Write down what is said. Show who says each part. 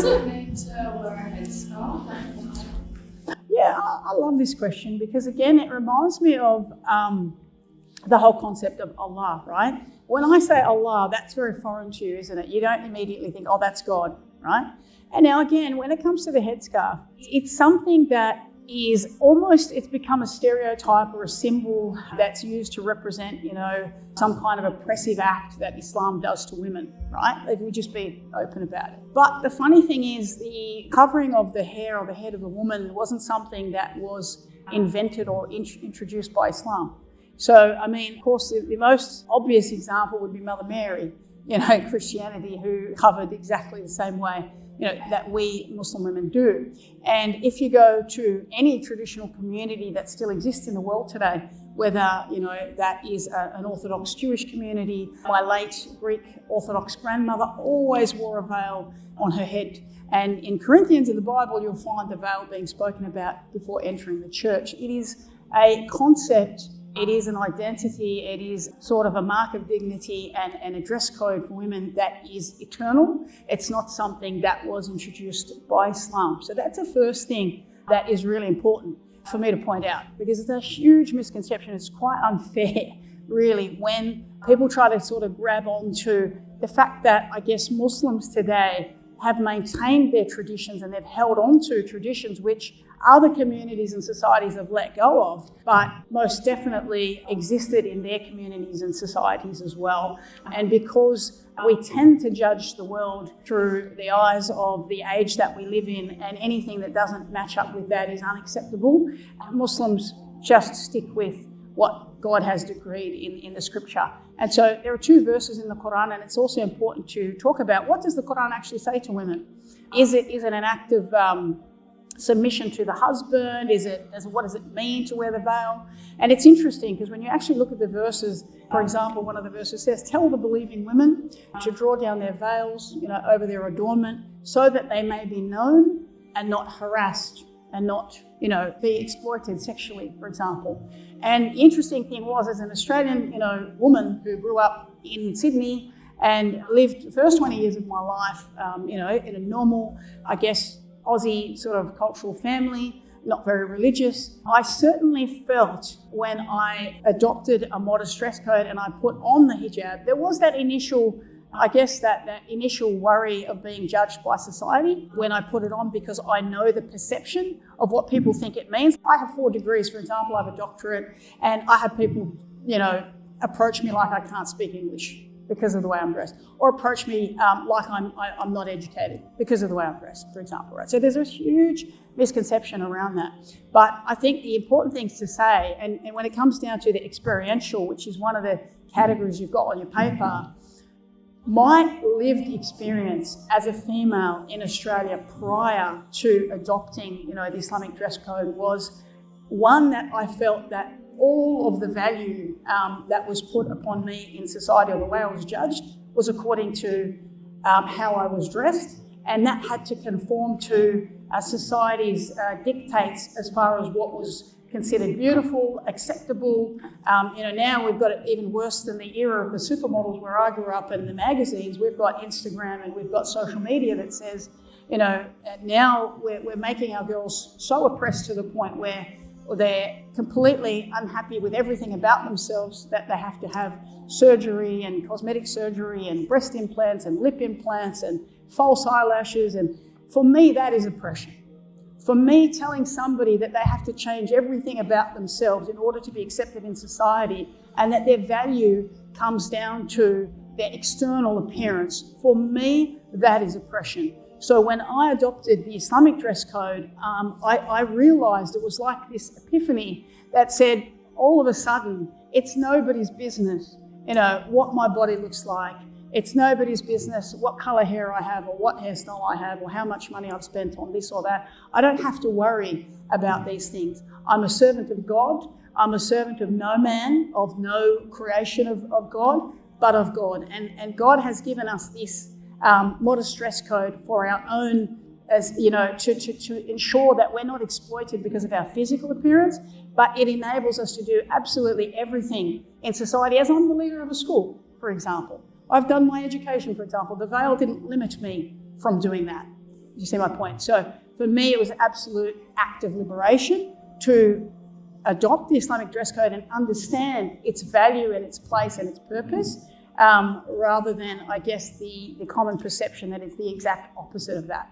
Speaker 1: does it mean to wear a headscarf?
Speaker 2: Yeah, I love this question because, again, it reminds me of the whole concept of Allah, right? When I say Allah, that's very foreign to you, isn't it? You don't immediately think, oh, that's God, right? And now, again, when it comes to the headscarf, it's something that is almost, it's become a stereotype or a symbol that's used to represent, some kind of oppressive act that Islam does to women, right? If we just be open about it. But the funny thing is the covering of the hair or the head of a woman wasn't something that was invented or introduced by Islam. So, of course, the most obvious example would be Mother Mary, Christianity, who covered exactly the same way that we Muslim women do. And if you go to any traditional community that still exists in the world today, whether, that is an Orthodox Jewish community, my late Greek Orthodox grandmother always wore a veil on her head. And in Corinthians in the Bible, you'll find the veil being spoken about before entering the church. It is a concept. It is an identity, it is sort of a mark of dignity and a dress code for women that is eternal. It's not something that was introduced by Islam. So that's the first thing that is really important for me to point out, because it's a huge misconception. It's quite unfair, really, when people try to sort of grab onto the fact that, I guess, Muslims today have maintained their traditions and they've held on to traditions which other communities and societies have let go of, but most definitely existed in their communities and societies as well. And because we tend to judge the world through the eyes of the age that we live in, and anything that doesn't match up with that is unacceptable, Muslims just stick with what God has decreed in the scripture. And so there are 2 verses in the Quran, and it's also important to talk about what does the Quran actually say to women? Is it an act of submission to the husband? What does it mean to wear the veil? And it's interesting because when you actually look at the verses, for example, one of the verses says, tell the believing women to draw down their veils, over their adornment, so that they may be known and not harassed and not, be exploited sexually, for example. And the interesting thing was, as an Australian, woman who grew up in Sydney and lived the first 20 years of my life, in a normal, I guess, Aussie sort of cultural family, not very religious. I certainly felt when I adopted a modest dress code and I put on the hijab, there was that initial, that initial worry of being judged by society when I put it on, because I know the perception of what people think it means. I have 4 degrees, for example, I have a doctorate, and I have people, approach me like I can't speak English because of the way I'm dressed, or approach me like I'm not educated because of the way I'm dressed, for example, right? So there's a huge misconception around that. But I think the important things to say, and when it comes down to the experiential, which is one of the categories you've got on your paper, my lived experience as a female in Australia prior to adopting, the Islamic dress code was one that I felt that all of the value that was put upon me in society, or the way I was judged, was according to how I was dressed, and that had to conform to society's dictates as far as what was considered beautiful, acceptable. Now we've got it even worse than the era of the supermodels where I grew up, and the magazines. We've got Instagram and we've got social media that says, now we're making our girls so oppressed to the point where they're completely unhappy with everything about themselves that they have to have surgery and cosmetic surgery and breast implants and lip implants and false eyelashes. And for me, that is oppression. For me, telling somebody that they have to change everything about themselves in order to be accepted in society, and that their value comes down to their external appearance, for me, that is oppression. So when I adopted the Islamic dress code, I realized it was like this epiphany that said, all of a sudden, it's nobody's business, what my body looks like. It's nobody's business what color hair I have, or what hairstyle I have, or how much money I've spent on this or that. I don't have to worry about these things. I'm a servant of God. I'm a servant of no man, of no creation of God, but of God. And God has given us this modest dress code for our own, as to ensure that we're not exploited because of our physical appearance, but it enables us to do absolutely everything in society. As I'm the leader of a school, for example, I've done my education, for example. The veil didn't limit me from doing that. You see my point? So for me, it was an absolute act of liberation to adopt the Islamic dress code and understand its value and its place and its purpose, rather than, I guess, the common perception that it's the exact opposite of that.